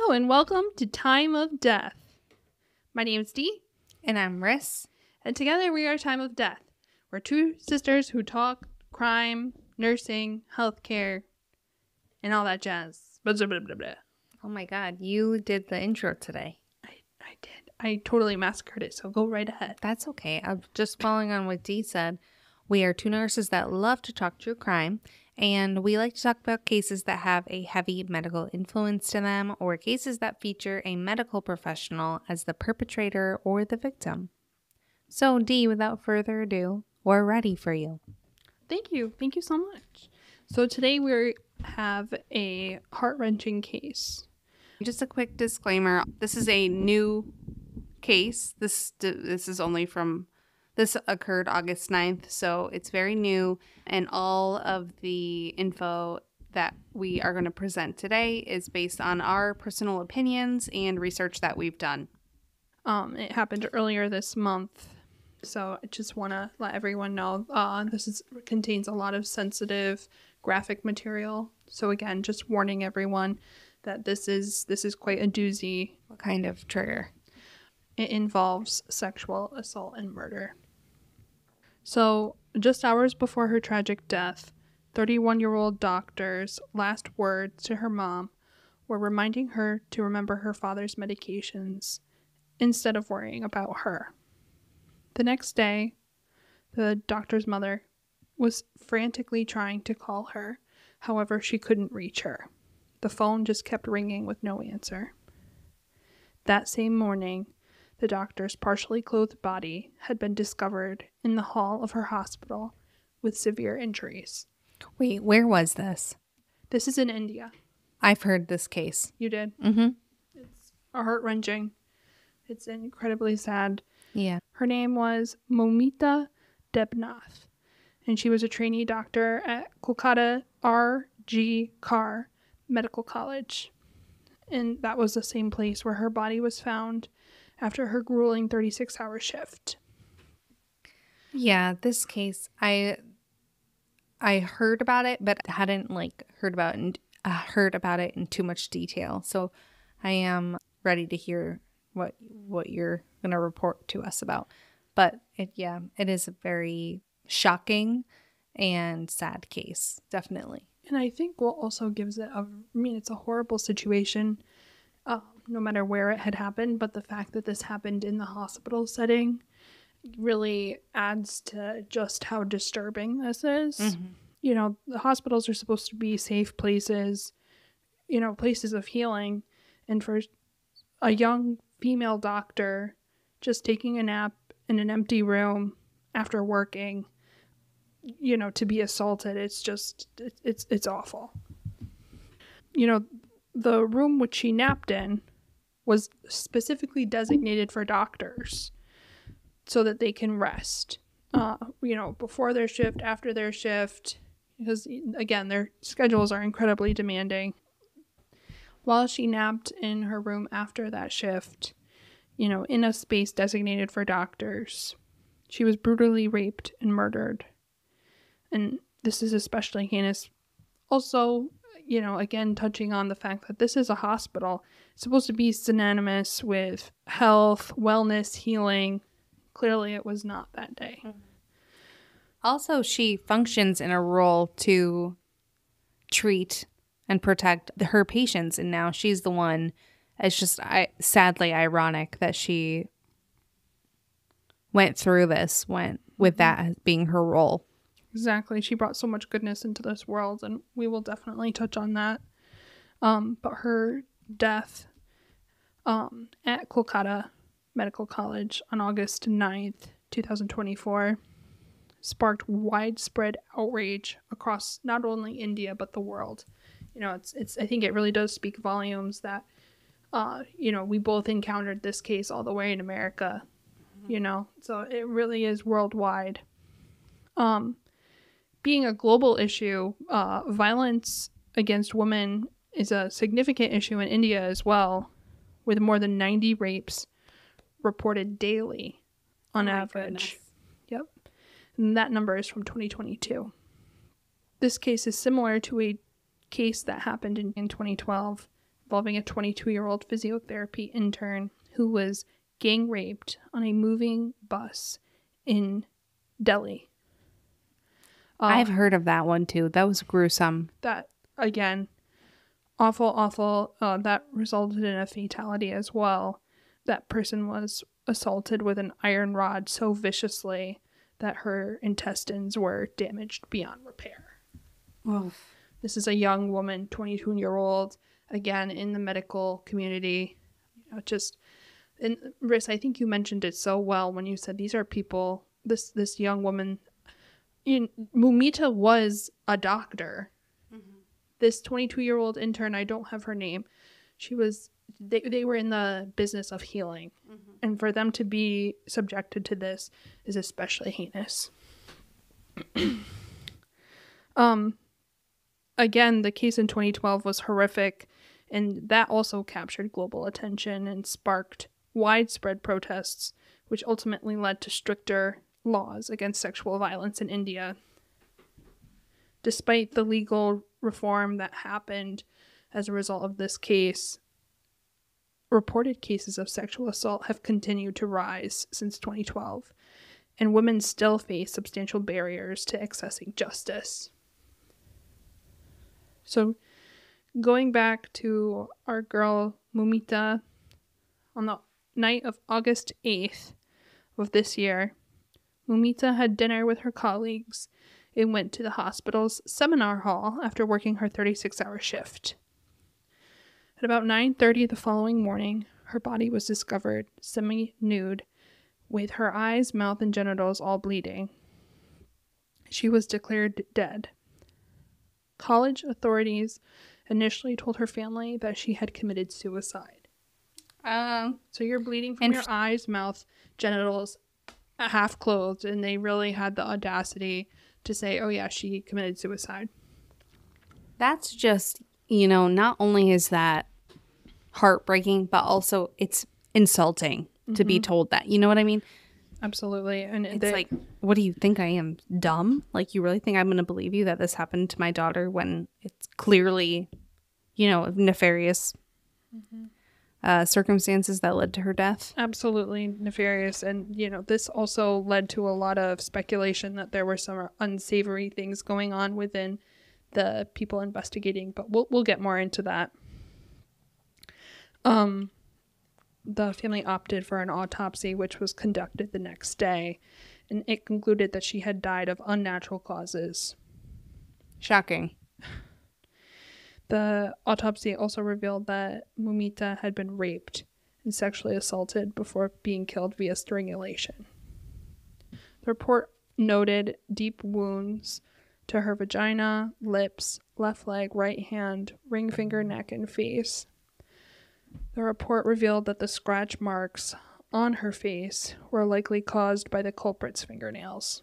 Hello and welcome to Time of Death. My name is Dee. And I'm Ris. And together we are Time of Death. We're two sisters who talk crime, nursing, healthcare, and all that jazz. Blah, blah, blah, blah, blah. Oh my god, you did the intro today. I did. I totally massacred it, so go right ahead. That's okay. I'm just following on what Dee said. We are two nurses that love to talk true crime, and we like to talk about cases that have a heavy medical influence to them or cases that feature a medical professional as the perpetrator or the victim. So, Dee, without further ado, we're ready for you. Thank you. Thank you so much. So today we have a heart-wrenching case. Just a quick disclaimer. This is a new case. This occurred August 9th, so it's very new, and all of the info that we are going to present today is based on our personal opinions and research that we've done. It happened earlier this month, so I just want to let everyone know contains a lot of sensitive graphic material. So again, just warning everyone that this is quite a doozy. What kind of trigger? It involves sexual assault and murder. So, just hours before her tragic death, 31-year-old doctor's last words to her mom were reminding her to remember her father's medications instead of worrying about her. The next day, the doctor's mother was frantically trying to call her. However, she couldn't reach her. The phone just kept ringing with no answer. That same morning, the doctor's partially clothed body had been discovered in the hall of her hospital with severe injuries. Wait, where was this? This is in India. I've heard this case. You did? Mm-hmm. It's heart-wrenching. It's incredibly sad. Yeah. Her name was Moumita Debnath, and she was a trainee doctor at Kolkata R.G. Carr Medical College. And that was the same place where her body was found after her grueling 36-hour shift. Yeah, this case, I heard about it, but hadn't heard about it in too much detail. So I am ready to hear what you're going to report to us about. But it is a very shocking and sad case, definitely. And I think what also gives it it's a horrible situation, no matter where it had happened, but the fact that this happened in the hospital setting really adds to just how disturbing this is. Mm-hmm. You know, the hospitals are supposed to be safe places, places of healing. And for a young female doctor just taking a nap in an empty room after working, to be assaulted, it's awful. The room which she napped in was specifically designated for doctors so that they can rest, before their shift, after their shift, because, again, their schedules are incredibly demanding. While she napped in her room after that shift, in a space designated for doctors, she was brutally raped and murdered. And this is especially heinous. Also, again, touching on the fact that this is a hospital. It's supposed to be synonymous with health, wellness, healing. Clearly, it was not that day. Also, she functions in a role to treat and protect her patients, and now she's the one. It's just sadly ironic that she went through this, with that being her role. Exactly. She brought so much goodness into this world, and we will definitely touch on that. But her death at Kolkata Medical College on August 9th, 2024, sparked widespread outrage across not only India, but the world. I think it really does speak volumes that, we both encountered this case all the way in America, so it really is worldwide. Being a global issue, violence against women is a significant issue in India as well, with more than 90 rapes reported daily on average. Goodness. Yep. And that number is from 2022. This case is similar to a case that happened in 2012 involving a 22-year-old physiotherapy intern who was gang raped on a moving bus in Delhi. I've heard of that one too. That was gruesome. That, again, awful. That resulted in a fatality as well. That person was assaulted with an iron rod so viciously that her intestines were damaged beyond repair. Oh. This is a young woman, 22-year-old, again, in the medical community. And Ris, I think you mentioned it so well when you said these are people, this young woman, Moumita was a doctor. Mm-hmm. This 22-year-old intern, I don't have her name, they were in the business of healing. Mm-hmm. And for them to be subjected to this is especially heinous. Again, the case in 2012 was horrific, and that also captured global attention and sparked widespread protests, which ultimately led to stricter laws against sexual violence in India. Despite the legal reform that happened as a result of this case, reported cases of sexual assault have continued to rise since 2012, and women still face substantial barriers to accessing justice. So, going back to our girl Moumita, on the night of August 8th of this year, Moumita had dinner with her colleagues and went to the hospital's seminar hall after working her 36-hour shift. At about 9:30 the following morning, her body was discovered semi-nude, with her eyes, mouth, and genitals all bleeding. She was declared dead. College authorities initially told her family that she had committed suicide. So you're bleeding from your eyes, mouth, genitals, half clothed, and they really had the audacity to say, oh yeah, she committed suicide. That's just, not only is that heartbreaking, but also it's insulting to be told that. You know what I mean? Absolutely. And it's like, what do you think I am, dumb? Like, you really think I'm going to believe you that this happened to my daughter when it's clearly, nefarious circumstances that led to her death? Absolutely nefarious. And, this also led to a lot of speculation that there were some unsavory things going on within the people investigating, but we'll get more into that. The family opted for an autopsy, which was conducted the next day, and it concluded that she had died of unnatural causes. Shocking. The autopsy also revealed that Moumita had been raped and sexually assaulted before being killed via strangulation. The report noted deep wounds to her vagina, lips, left leg, right hand, ring finger, neck, and face. The report revealed that the scratch marks on her face were likely caused by the culprit's fingernails.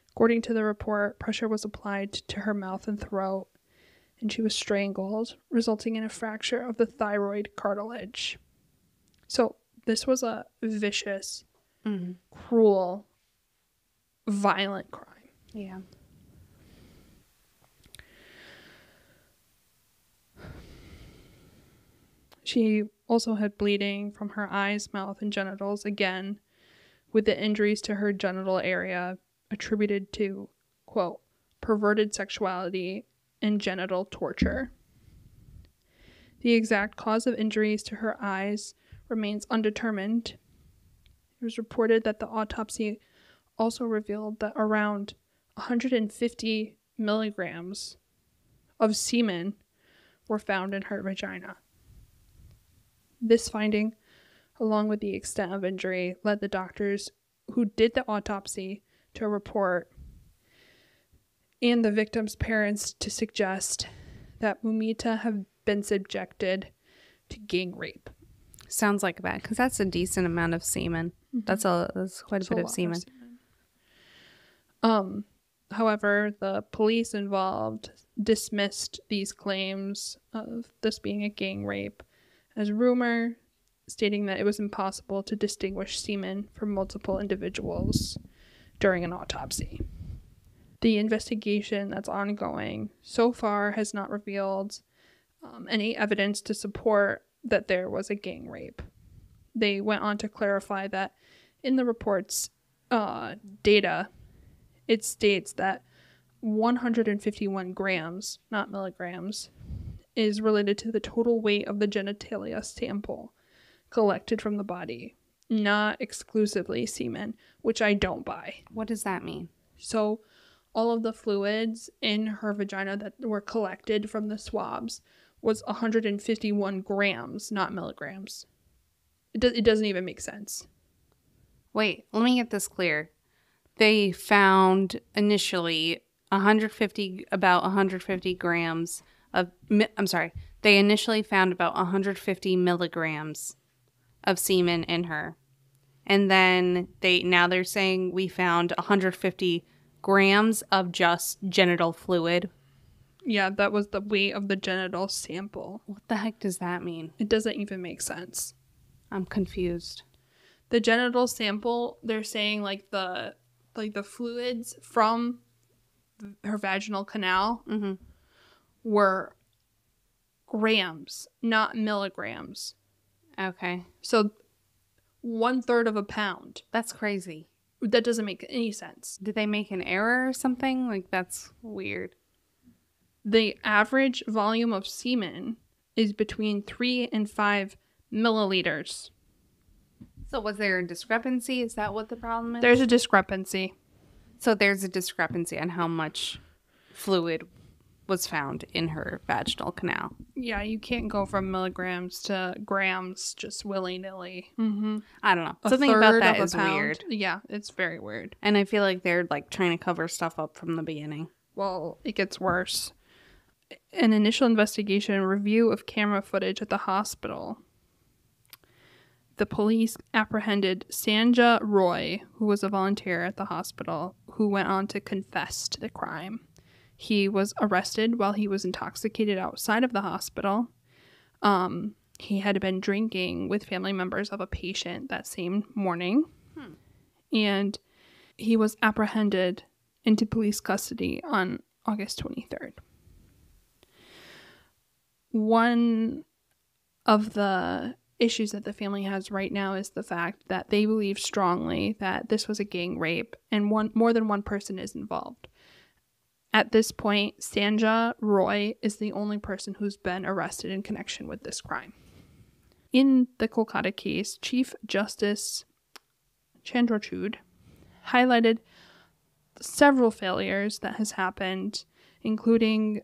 According to the report, pressure was applied to her mouth and throat, and she was strangled, resulting in a fracture of the thyroid cartilage. So this was a vicious, cruel, violent crime. Yeah. She also had bleeding from her eyes, mouth, and genitals, again, with the injuries to her genital area attributed to, quote, perverted sexuality and genital torture. The exact cause of injuries to her eyes remains undetermined. It was reported that the autopsy also revealed that around 150 milligrams of semen were found in her vagina. This finding, along with the extent of injury, led the doctors who did the autopsy to report and the victim's parents to suggest that Moumita had been subjected to gang rape. Sounds like that, because that's a decent amount of semen. That's quite a bit of semen. However, the police involved dismissed these claims of this being a gang rape as rumor, stating that it was impossible to distinguish semen from multiple individuals during an autopsy. The investigation that's ongoing so far has not revealed any evidence to support that there was a gang rape. They went on to clarify that in the report's data, it states that 151 grams, not milligrams, is related to the total weight of the genitalia sample collected from the body, not exclusively semen, which I don't buy. What does that mean? So all of the fluids in her vagina that were collected from the swabs was 151 grams, not milligrams. It doesn't even make sense. Wait, let me get this clear. They found initially about 150 grams of, they initially found about 150 milligrams of semen in her. And then they're saying we found 150 grams of just genital fluid. Yeah, that was the weight of the genital sample. What the heck does that mean? It doesn't even make sense. I'm confused. The genital sample, they're saying like the fluids from her vaginal canal were grams, not milligrams. Okay. So 1/3 of a pound. That's crazy. That doesn't make any sense. Did they make an error or something? Like, that's weird. The average volume of semen is between 3 and 5 milliliters. So was there a discrepancy? Is that what the problem is? There's a discrepancy. So there's a discrepancy on how much fluid was found in her vaginal canal. Yeah, you can't go from milligrams to grams just willy-nilly. Mm-hmm. I don't know. Something about that is weird. Yeah, it's very weird. And I feel like they're like trying to cover stuff up from the beginning. Well, it gets worse. An initial investigation and review of camera footage at the hospital. The police apprehended Sanja Roy, who was a volunteer at the hospital, who went on to confess to the crime. He was arrested while he was intoxicated outside of the hospital. He had been drinking with family members of a patient that same morning. And he was apprehended into police custody on August 23rd. One of the issues that the family has right now is the fact that they believe strongly that this was a gang rape and more than one person is involved. At this point, Sanja Roy is the only person who's been arrested in connection with this crime. In the Kolkata case, Chief Justice Chandrachud highlighted several failures that has happened, including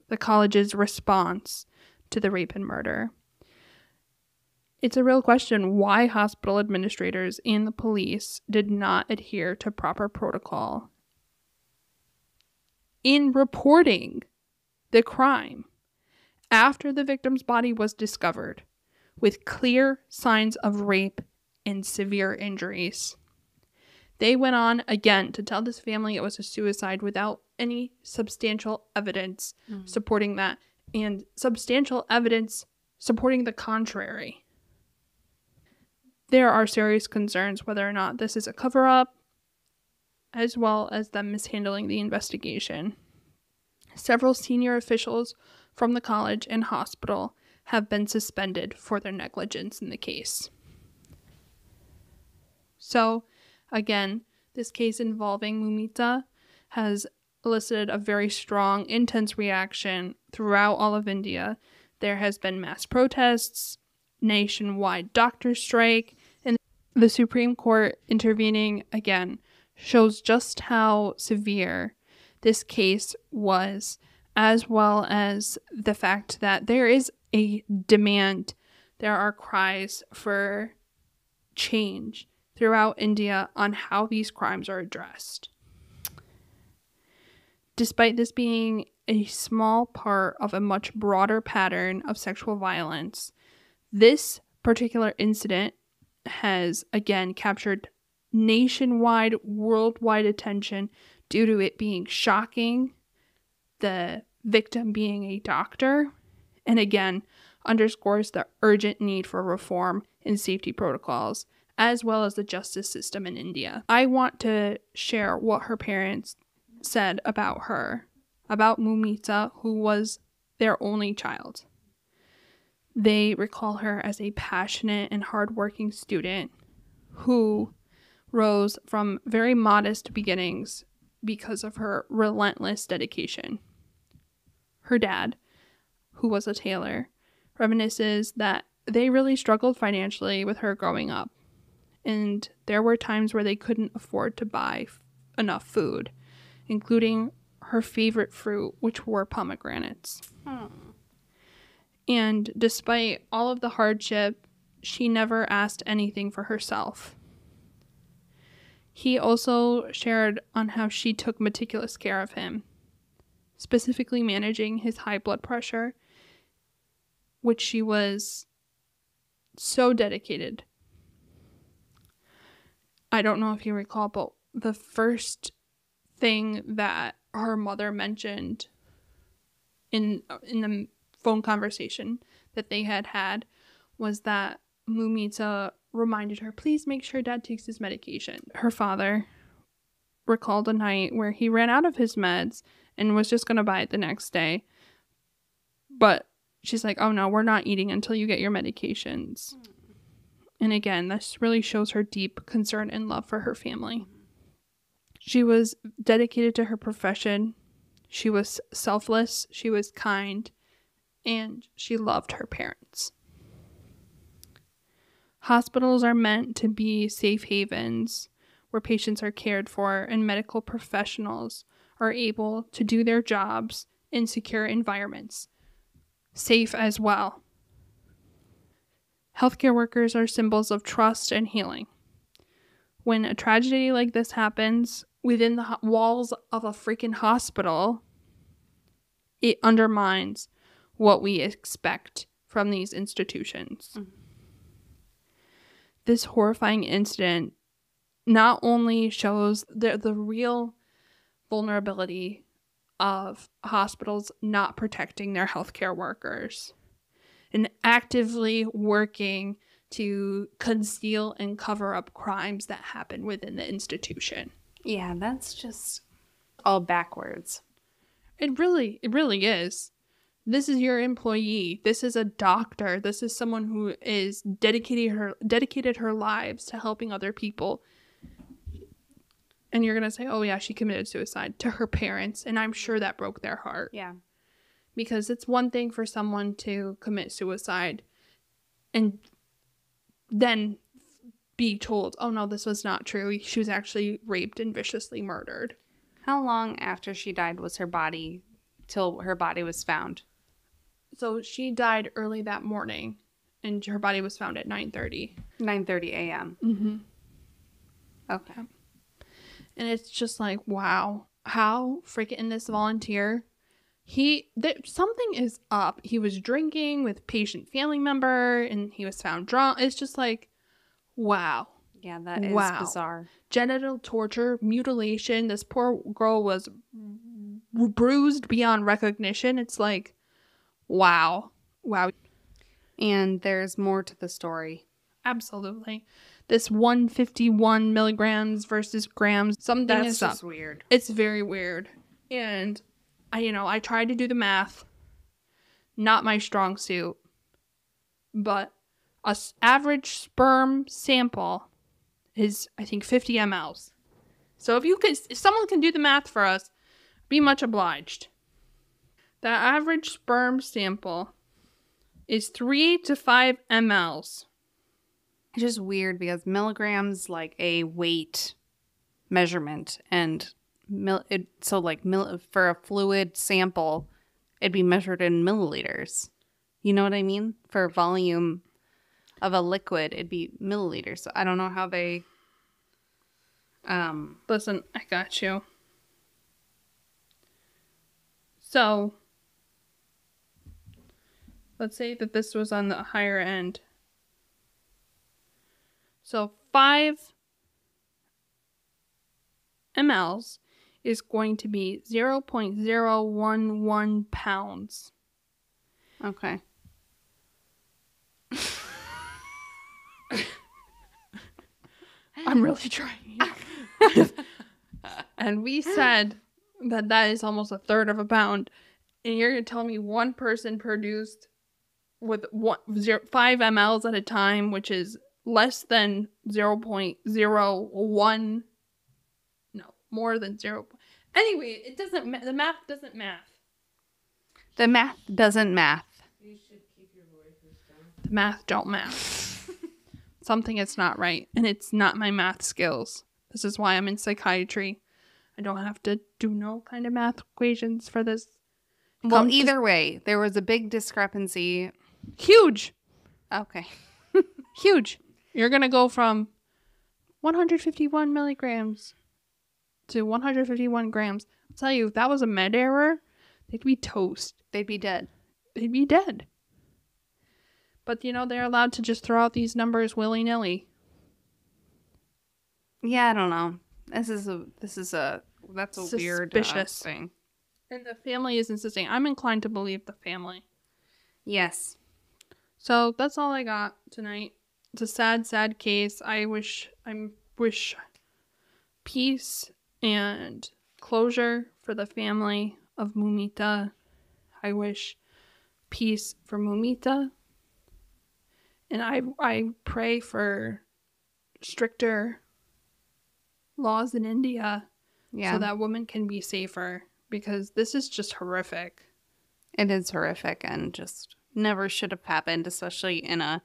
the college's response to the rape and murder. It's a real question why hospital administrators and the police did not adhere to proper protocol in reporting the crime after the victim's body was discovered with clear signs of rape and severe injuries. They went on again to tell this family it was a suicide without any substantial evidence supporting that, and substantial evidence supporting the contrary. There are serious concerns whether or not this is a cover-up, as well as them mishandling the investigation. Several senior officials from the college and hospital have been suspended for their negligence in the case. So, again, this case involving Moumita has elicited a very strong, intense reaction throughout all of India. There has been mass protests, nationwide doctor strike, and the Supreme Court intervening again shows just how severe this case was, as well as the fact that there is a demand. There are cries for change throughout India on how these crimes are addressed. Despite this being a small part of a much broader pattern of sexual violence, this particular incident has again captured nationwide, worldwide attention due to it being shocking, the victim being a doctor, and again underscores the urgent need for reform in safety protocols, as well as the justice system in India. I want to share what her parents said about her, about Moumita, who was their only child. They recall her as a passionate and hardworking student who rose from very modest beginnings because of her relentless dedication. Her dad, who was a tailor, reminisces that they really struggled financially with her growing up, and there were times where they couldn't afford to buy enough food, including her favorite fruit, which were pomegranates. And despite all of the hardship, she never asked anything for herself. He also shared on how she took meticulous care of him, specifically managing his high blood pressure, which she was so dedicated. I don't know if you recall, but the first thing that her mother mentioned in the phone conversation that they had was that Moumita reminded her, please make sure Dad takes his medication. Her father recalled a night where he ran out of his meds and was just going to buy it the next day. But she's like, oh no, we're not eating until you get your medications. And again, this really shows her deep concern and love for her family. She was dedicated to her profession. She was selfless. She was kind. And she loved her parents. Hospitals are meant to be safe havens where patients are cared for and medical professionals are able to do their jobs in secure environments, safe as well. Healthcare workers are symbols of trust and healing. When a tragedy like this happens within the walls of a freaking hospital, it undermines what we expect from these institutions. Mm-hmm. This horrifying incident not only shows the real vulnerability of hospitals not protecting their healthcare workers and actively working to conceal and cover up crimes that happen within the institution. Yeah, that's just all backwards. It really is. This is your employee. This is a doctor. This is someone who is dedicated her lives to helping other people. And you're going to say, oh yeah, she committed suicide to her parents. And I'm sure that broke their heart. Yeah. Because it's one thing for someone to commit suicide and then be told, oh no, this was not true. She was actually raped and viciously murdered. How long after she died was her body, till her body was found? So she died early that morning, and her body was found at 9:30. 9:30 a.m. Mm-hmm. Okay. And it's just like, wow, how freaking this volunteer, something is up. He was drinking with patient family member, and he was found drunk. It's just like, wow. Yeah, that is bizarre. Genital torture, mutilation. This poor girl was bruised beyond recognition. It's like, wow. And there's more to the story. Absolutely. This 151 milligrams versus grams, something is up. That's just weird. It's very weird. And I tried to do the math. Not my strong suit. But a average sperm sample is, I think, 50 mLs. So if someone can do the math for us, be much obliged. The average sperm sample is 3 to 5 mLs. It's just weird because milligrams like a weight measurement, and for a fluid sample, it'd be measured in milliliters. You know what I mean? For volume of a liquid, it'd be milliliters. So I don't know how they. Listen, I got you. So, let's say that this was on the higher end. So 5 mLs is going to be 0.011 pounds. Okay. I'm really trying. And we said that is almost a third of a pound. And you're going to tell me one person produced with 5 mLs at a time, which is less than 0.01. No, more than 0. Anyway, it doesn't. The math doesn't math. The math doesn't math. You should keep your voices down. The math don't math. Something is not right, and it's not my math skills. This is why I'm in psychiatry. I don't have to do no kind of math equations for this. Well, either way, there was a big discrepancy. Huge. Okay. Huge. You're going to go from 151 milligrams to 151 grams. I'll tell you, if that was a med error, they'd be toast. They'd be dead. They'd be dead. But, you know, they're allowed to just throw out these numbers willy-nilly. Yeah, I don't know. That's a weird thing. And the family is insisting. I'm inclined to believe the family. Yes. So that's all I got tonight. It's a sad, sad case. I wish peace and closure for the family of Moumita. I wish peace for Moumita. And I pray for stricter laws in India so that women can be safer, because this is just horrific. It is horrific and just never should have happened, especially in a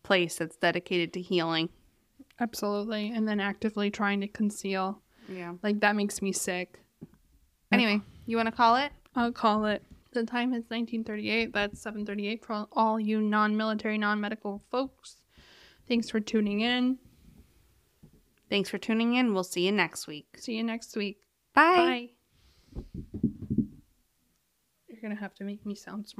place that's dedicated to healing. Absolutely. And then actively trying to conceal. Yeah. Like, that makes me sick. Anyway, you want to call it? I'll call it. The time is 1938. That's 7:38 for all you non-military, non-medical folks. Thanks for tuning in. Thanks for tuning in. We'll see you next week. See you next week. Bye. Bye. You're going to have to make me sound smart.